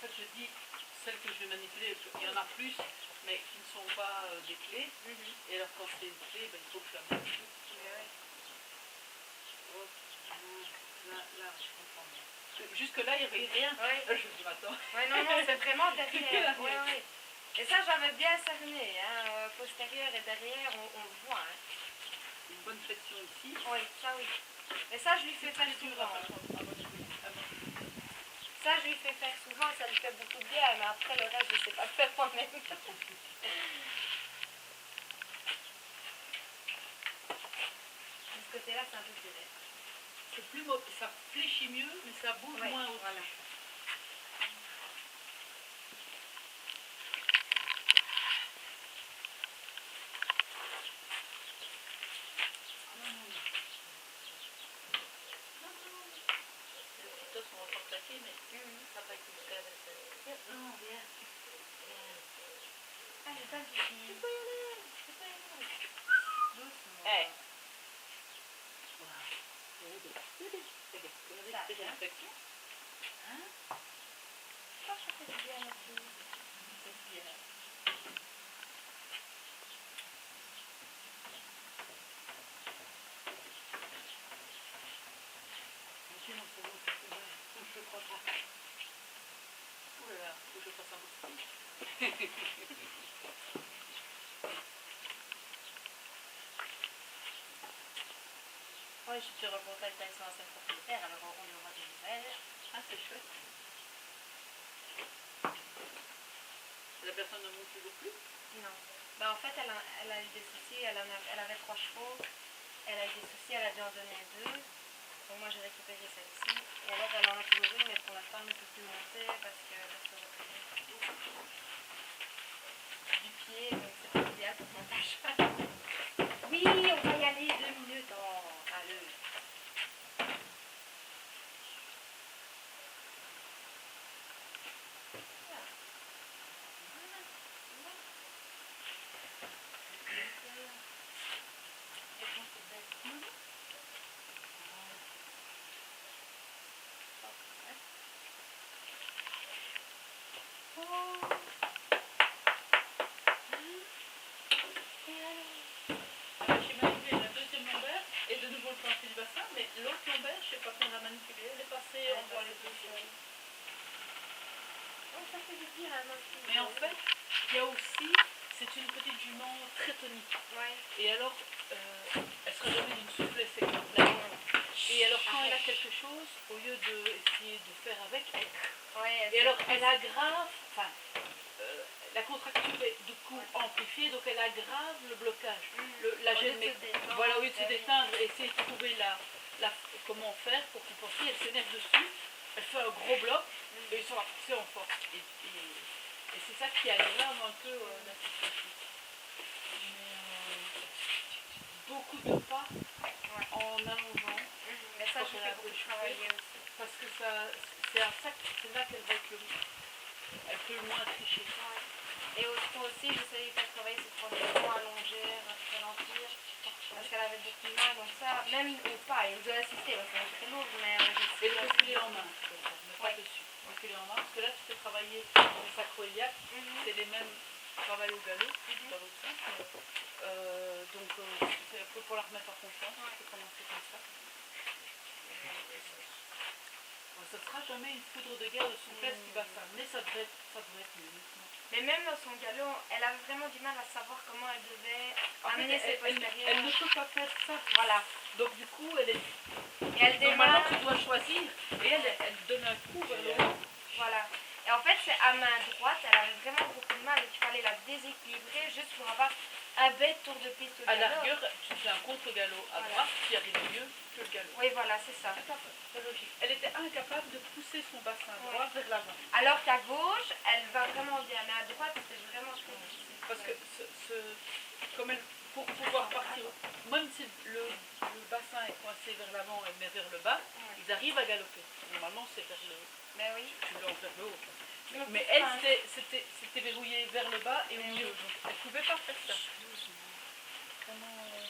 fait, je dis celles que je vais manipuler, il y en a plus, mais qui ne sont pas des clés. Et alors, quand c'est une clé, ben, il faut que je la manipule. Là, je comprends bien. Jusque-là, il n'y avait rien. Ouais. Là, je me dis, attends. Ouais, non, c'est vraiment derrière. Ouais, ouais. Et ça, j'avais bien cerné. Hein. Postérieur et derrière, on le voit. Hein. Une bonne flexion ici. Oui, ça oui. Mais ça, je lui fais faire souvent. Ça, je lui fais faire souvent, ça lui fait beaucoup de bien, mais après, le reste, je ne sais pas faire moi-même. De ce côté-là, c'est un peu plus direct. C'est plus ça fléchit mieux, mais ça bouge moins aussi. Voilà. On va pas claquer, mais ça va pas être jusqu'à la vaisselle. Non, viens. Ah, j'ai pas de soucis. Tu peux y aller. Doucement. Hey. Voilà. C'est une infection. Hein? Ça fait du bien, merci. C'est bien. Monsieur, non, c'est bon, je crois pas. Ouh là là, faut que je fasse un bout. Oui, je suis sur le contact avec son ancienne propriétaire, alors on lui aura des nouvelles. Ah, c'est chouette. La personne ne monte toujours plus? Non. Ben, en fait, elle a eu des soucis, elle avait 3 chevaux, elle a eu des soucis, elle a dû en donner 2. Donc moi, j'ai récupéré celle-ci. Et alors, elle en a toujours une, mais pour l'instant, elle ne peut plus monter parce que du pied, donc c'est pas idéal pour mon tâche. Oui, on va y aller 2 minutes. Oh, allez. J'ai manipulé la deuxième lombaire et de nouveau le plancher du bassin, mais l'autre lombaire, je ne sais pas comment la manipuler, elle est passée entre les deux choses. Oh, ça fait du bien, hein, mais en fait, il y a aussi, c'est une petite jument très tonique. Ouais. Et alors, elle sera dotée d'une souplesse exemplaire. Et alors, quand elle a quelque chose, au lieu d'essayer de faire avec, elle... Et alors, elle aggrave, enfin, la contracture est du coup amplifiée, donc elle aggrave le blocage. La gêne, voilà, au lieu de se déteindre et essayer de trouver comment faire pour compenser, elle s'énerve dessus, elle fait un gros bloc et ils sont à pousser en force. Et c'est ça qui aggrave un peu la situation. Mais beaucoup de pas en allongeant. Mais ça, je fais beaucoup de travailler aussi. Parce que c'est là qu'elle va être elle peut le moins tricher. Et aussi, j'essayais de travailler sur progression allongée, ralentir, parce qu'elle avait beaucoup de mal, donc ça, même au pas, il nous a assisté, parce qu'elle est très lourde, mais et le reculer en main, mais pas dessus. Reculer en main, parce que là, tu fais travailler le sacro-iliaque, c'est les mêmes travail au galop, dans l'autre sens. Donc, c'est un peu pour la remettre en confiance, on peut commencer comme ça. Ce ne sera jamais une foudre de guerre de souplesse qui va s'amener, ça devrait être mieux. Mais même dans son galop, elle avait vraiment du mal à savoir comment elle devait amener ses postérieurs. Elle ne peut pas faire ça. Voilà. Donc du coup, elle est... Et elle démarre... Normalement, tu dois choisir, et elle donne un coup vers le haut. Voilà. Et en fait, c'est à main droite, elle avait vraiment beaucoup de mal, donc il fallait la déséquilibrer juste pour avoir un bête tour de piste au galop. À la rigueur, tu fais un contre-galop à droite qui arrive mieux que le galop. Oui, voilà, c'est ça. C'est logique. Elle était incapable de pousser son bassin droit vers l'avant. Alors qu'à gauche, elle va vraiment bien, mais à droite, c'est vraiment trop difficile. Parce que comme elle, pour pouvoir partir, même si le bassin est coincé vers l'avant mais vers le bas, ils arrivent à galoper. Normalement, c'est vers le haut. Mais oui. Tu l'as vers le haut. Mais elle, c'était verrouillé vers le bas et au milieu. Donc, elle ne pouvait pas faire ça. Vraiment...